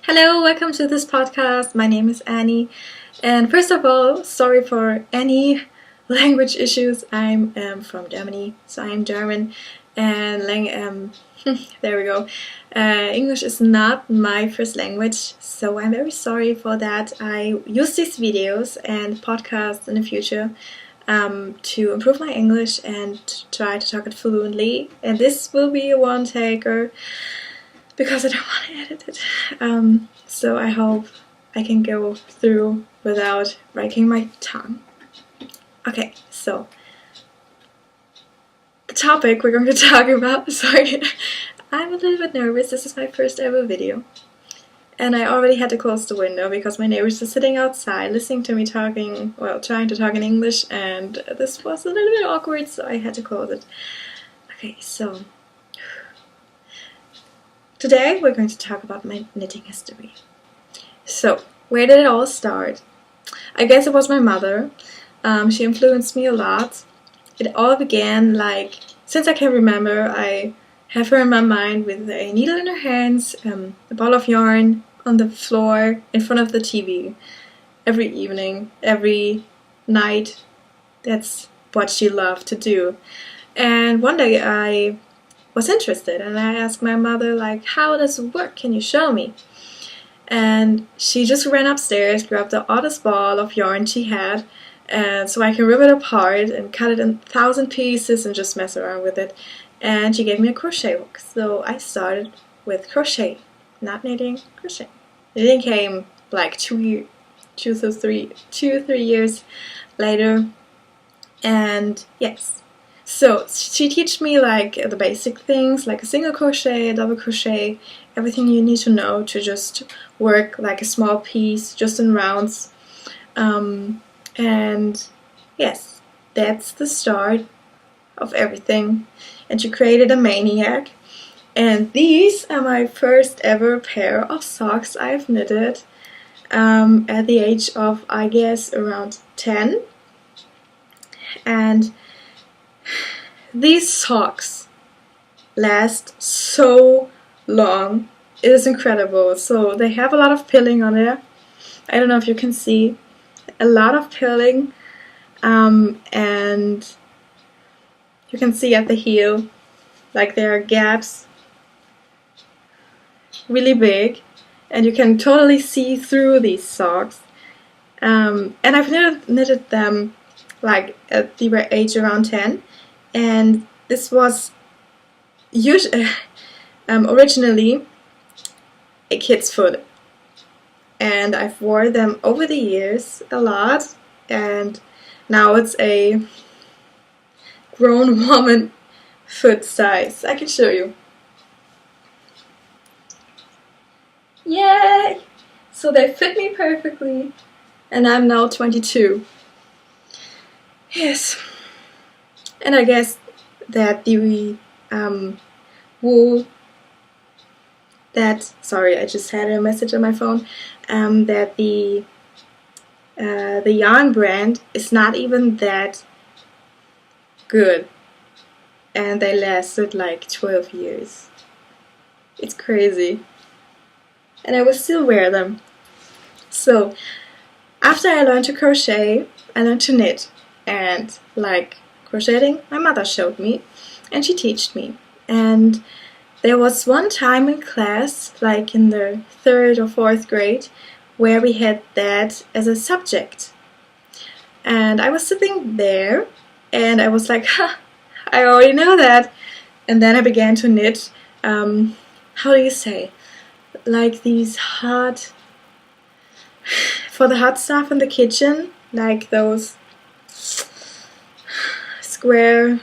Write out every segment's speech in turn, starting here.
Hello, welcome to this podcast. My name is Annie, and first of all, sorry for any language issues. I'm from Germany, so I'm German, and there we go. English is not my first language, so I'm very sorry for that. I use these videos and podcasts in the future to improve my English and try to talk it fluently, and this will be a one-taker because I don't want to edit it. So I hope I can go through without breaking my tongue. Okay, so the topic we're going to talk about, sorry, I'm a little bit nervous. This is my first ever video. And I already had to close the window because my neighbors are sitting outside listening to me talking, well, trying to talk in English, and this was a little bit awkward, so I had to close it. Okay, so today we're going to talk about my knitting history. So, where did it all start? I guess it was my mother. She influenced me a lot. It all began since I can remember, I have her in my mind with a needle in her hands, a ball of yarn on the floor in front of the TV. Every evening, every night, that's what she loved to do. And one day I was interested and I asked my mother, how does it work? Can you show me? And she just ran upstairs, grabbed the oddest ball of yarn she had, and so I can rip it apart and cut it in 1,000 pieces and just mess around with it. And she gave me a crochet hook. So I started with crochet, not knitting, crochet. Knitting came 2, 3 years later. And yes. So she taught me the basic things, like a single crochet, a double crochet, everything you need to know to just work like a small piece, just in rounds. And yes, that's the start of everything. And she created a maniac. And these are my first ever pair of socks I've knitted at the age of, I guess, around 10. And these socks last so long. It is incredible. So they have a lot of pilling on there. I don't know if you can see. A lot of pilling. And you can see at the heel, there are gaps. Really big. And you can totally see through these socks. And I've knitted them at the age around 10. And this was originally a kid's foot, and I've worn them over the years a lot, and now it's a grown woman foot size. I can show you. Yay! So they fit me perfectly, and I'm now 22. Yes. And I guess that the wool sorry, I just had a message on my phone, that the yarn brand is not even that good, and they lasted 12 years. It's crazy. And I will still wear them. So, after I learned to crochet, I learned to knit, and crocheting, my mother showed me, and she taught me. And there was one time in class, in the 3rd or 4th grade, where we had that as a subject. And I was sitting there, and I was like, ha, I already know that. And then I began to knit, how do you say, these hot, for the hot stuff in the kitchen, those square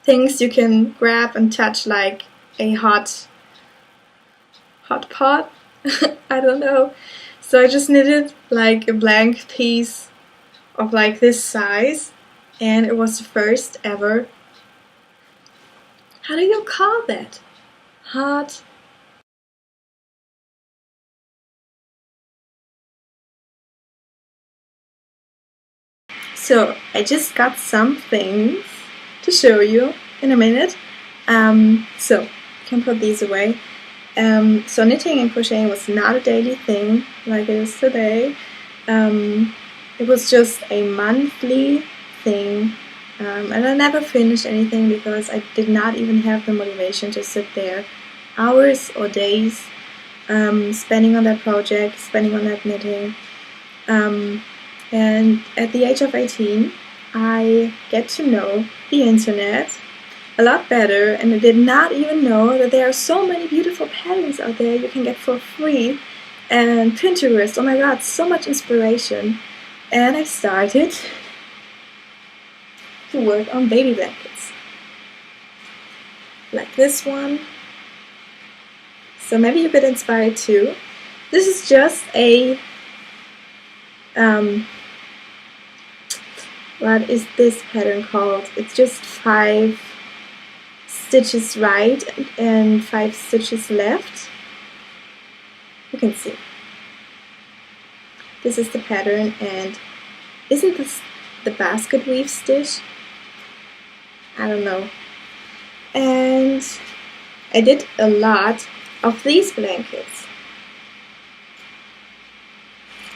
things you can grab and touch a hot pot. I don't know. So I just knitted a blank piece of this size, and it was the first ever, how do you call that? Hot. So I just got some things to show you in a minute. So you can put these away. So knitting and crocheting was not a daily thing like it is today. It was just a monthly thing, and I never finished anything because I did not even have the motivation to sit there hours or days spending on that project, spending on that knitting. And at the age of 18, I get to know the internet a lot better, and I did not even know that there are so many beautiful patterns out there you can get for free. And Pinterest, oh my god, so much inspiration. And I started to work on baby blankets. Like this one. So maybe you get inspired too. This is just a what is this pattern called? It's just 5 stitches right and 5 stitches left. You can see. This is the pattern, and isn't this the basket weave stitch? I don't know. And I did a lot of these blankets.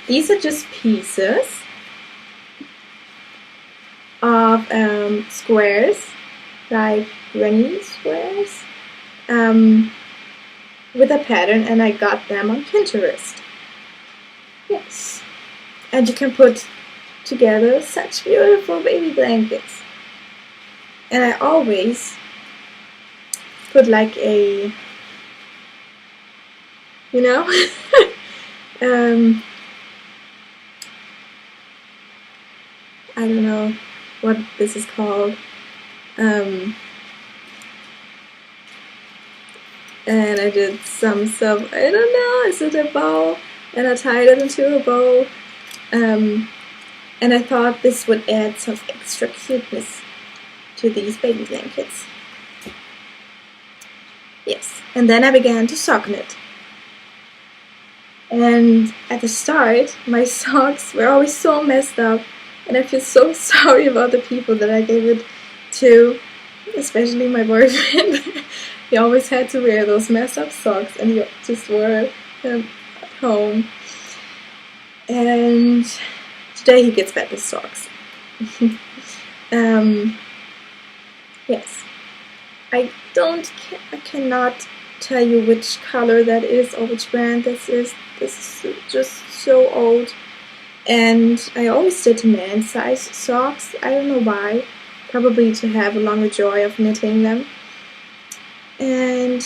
These are just pieces of squares, like granny squares, with a pattern, and I got them on Pinterest. Yes, and you can put together such beautiful baby blankets. And I always put like a, you know, I don't know what this is called. And I did some stuff, I don't know, is it a bow? And I tied it into a bow. And I thought this would add some extra cuteness to these baby blankets. Yes, and then I began to sock knit. And at the start, my socks were always so messed up, and I feel so sorry about the people that I gave it to, especially my boyfriend. He always had to wear those messed up socks, and he just wore them at home. And today he gets back his socks. Yes, I cannot tell you which color that is or which brand this is. This is just so old. And I always did men's size socks. I don't know why. Probably to have along the joy of knitting them. And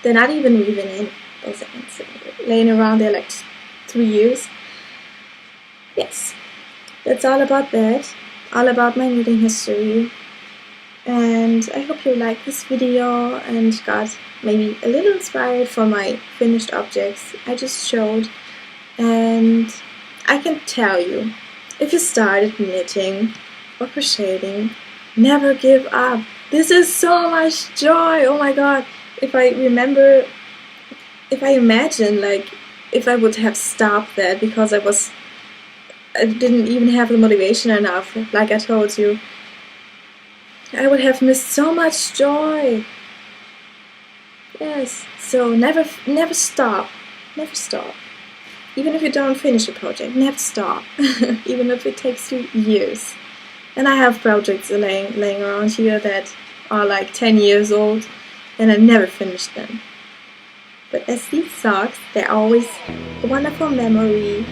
they're not even weaving in. Those ends laying around there like 3 years. Yes, that's all about that. All about my knitting history. And I hope you liked this video and got maybe a little inspired for my finished objects I just showed. And I can tell you, if you started knitting or crocheting, never give up. This is so much joy. Oh my god. If I imagine, like, if I would have stopped that because I didn't even have the motivation enough, like I told you, I would have missed so much joy. Yes, so never stop. Never stop. Even if you don't finish a project, never stop. Even if it takes you years. And I have projects laying around here that are like 10 years old, and I never finished them. But as these socks, they're always a wonderful memory